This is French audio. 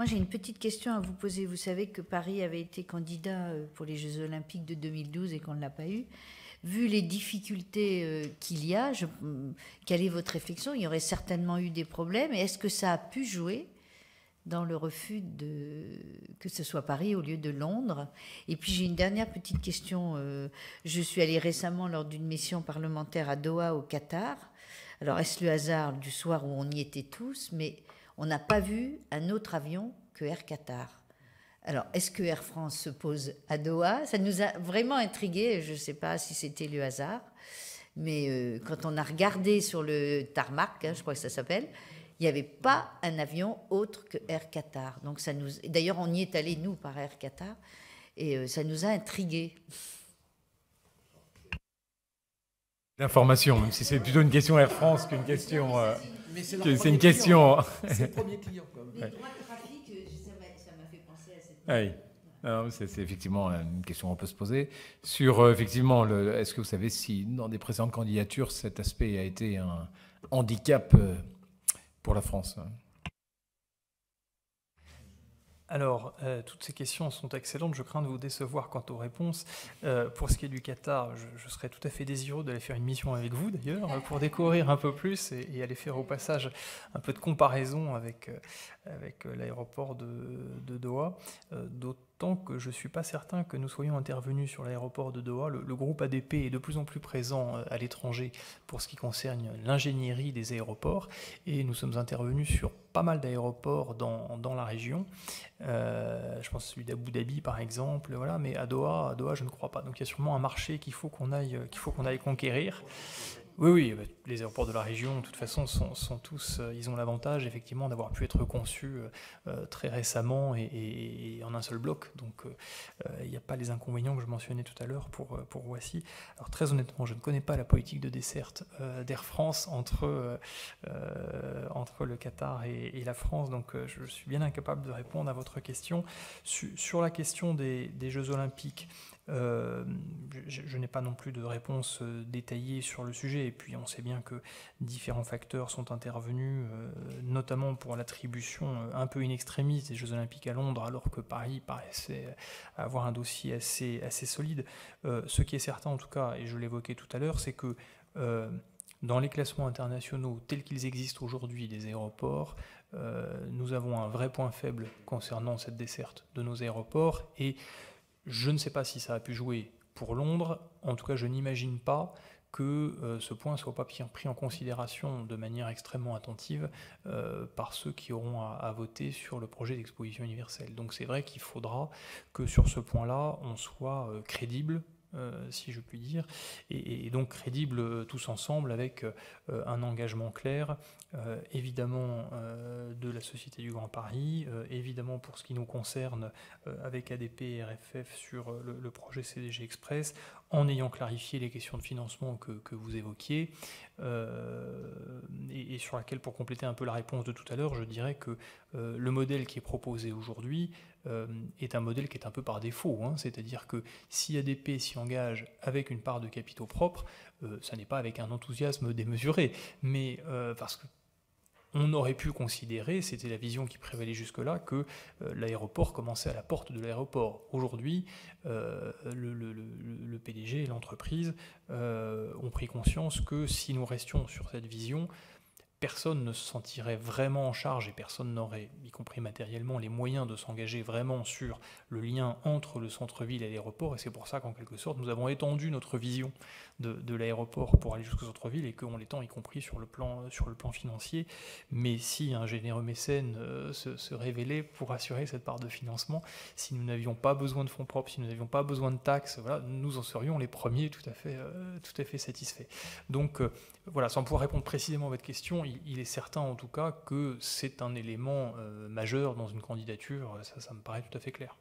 Moi, j'ai une petite question à vous poser. Vous savez que Paris avait été candidat pour les Jeux Olympiques de 2012 et qu'on ne l'a pas eu. Vu les difficultés qu'il y a, quelle est votre réflexion? Il y aurait certainement eu des problèmes. Et est-ce que ça a pu jouer dans le refus que ce soit Paris au lieu de Londres? Et puis j'ai une dernière petite question. Je suis allée récemment lors d'une mission parlementaire à Doha, au Qatar. Alors est-ce le hasard du soir où on y était tous, mais on n'a pas vu un autre avion que Air Qatar. Alors, est-ce que Air France se pose à Doha? Ça nous a vraiment intrigués. Je ne sais pas si c'était le hasard. Mais quand on a regardé sur le tarmac, je crois que ça s'appelle, il n'y avait pas un avion autre que Air Qatar. Donc ça nous... D'ailleurs, on y est allé, nous, par Air Qatar. Et ça nous a intrigués. L'information, même si c'est plutôt une question Air France qu'une question... c'est une question... C'est le premier client. Les droits de trafic, ça m'a fait penser à cette... Oui. C'est effectivement une question qu'on peut se poser. Sur, effectivement, est-ce que vous savez si, dans des précédentes candidatures, cet aspect a été un handicap pour la France? Alors, toutes ces questions sont excellentes. Je crains de vous décevoir quant aux réponses. Pour ce qui est du Qatar, je serais tout à fait désireux d'aller faire une mission avec vous, d'ailleurs, pour découvrir un peu plus et aller faire au passage un peu de comparaison avec l'aéroport de Doha. D'autant que je ne suis pas certain que nous soyons intervenus sur l'aéroport de Doha. Le groupe ADP est de plus en plus présent à l'étranger pour ce qui concerne l'ingénierie des aéroports. Et nous sommes intervenus sur pas mal d'aéroports dans la région. Je pense celui d'Abu Dhabi par exemple, voilà, mais à Doha, je ne crois pas. Donc il y a sûrement un marché qu'il faut qu'on aille conquérir. Oui, les aéroports de la région, de toute façon, sont tous, ils ont l'avantage effectivement d'avoir pu être conçus très récemment et en un seul bloc. Donc il n'y a pas les inconvénients que je mentionnais tout à l'heure pour Roissy. Alors très honnêtement, je ne connais pas la politique de desserte d'Air France entre le Qatar et la France, donc je suis bien incapable de répondre à votre question. Sur la question des Jeux Olympiques, je n'ai pas non plus de réponse détaillée sur le sujet, et puis on sait bien que différents facteurs sont intervenus, notamment pour l'attribution un peu in extremis des Jeux Olympiques à Londres, alors que Paris paraissait avoir un dossier assez solide. Ce qui est certain en tout cas, et je l'évoquais tout à l'heure, c'est que dans les classements internationaux tels qu'ils existent aujourd'hui des aéroports, nous avons un vrai point faible concernant cette desserte de nos aéroports, et je ne sais pas si ça a pu jouer pour Londres. En tout cas, je n'imagine pas que ce point ne soit pas pris en considération de manière extrêmement attentive par ceux qui auront à voter sur le projet d'exposition universelle. Donc c'est vrai qu'il faudra que sur ce point-là, on soit crédible, si je puis dire, et donc crédible tous ensemble avec un engagement clair, évidemment de la Société du Grand Paris, évidemment pour ce qui nous concerne avec ADP et RFF sur le projet CDG Express, en ayant clarifié les questions de financement que vous évoquiez, et sur laquelle, pour compléter un peu la réponse de tout à l'heure, je dirais que le modèle qui est proposé aujourd'hui est un modèle qui est un peu par défaut, hein, c'est-à-dire que si ADP s'y engage avec une part de capitaux propres, ça n'est pas avec un enthousiasme démesuré, mais parce que on aurait pu considérer, c'était la vision qui prévalait jusque-là, que l'aéroport commençait à la porte de l'aéroport. Aujourd'hui, le PDG et l'entreprise ont pris conscience que si nous restions sur cette vision, personne ne se sentirait vraiment en charge et personne n'aurait, y compris matériellement, les moyens de s'engager vraiment sur le lien entre le centre-ville et l'aéroport. Et c'est pour ça qu'en quelque sorte, nous avons étendu notre vision de l'aéroport pour aller jusqu'au centre-ville, et qu'on l'étend y compris sur le plan financier. Mais si un généreux mécène se révélait pour assurer cette part de financement, si nous n'avions pas besoin de fonds propres, si nous n'avions pas besoin de taxes, voilà, nous en serions les premiers tout à fait satisfaits. Donc voilà, sans pouvoir répondre précisément à votre question, il est certain en tout cas que c'est un élément majeur dans une candidature, ça me paraît tout à fait clair.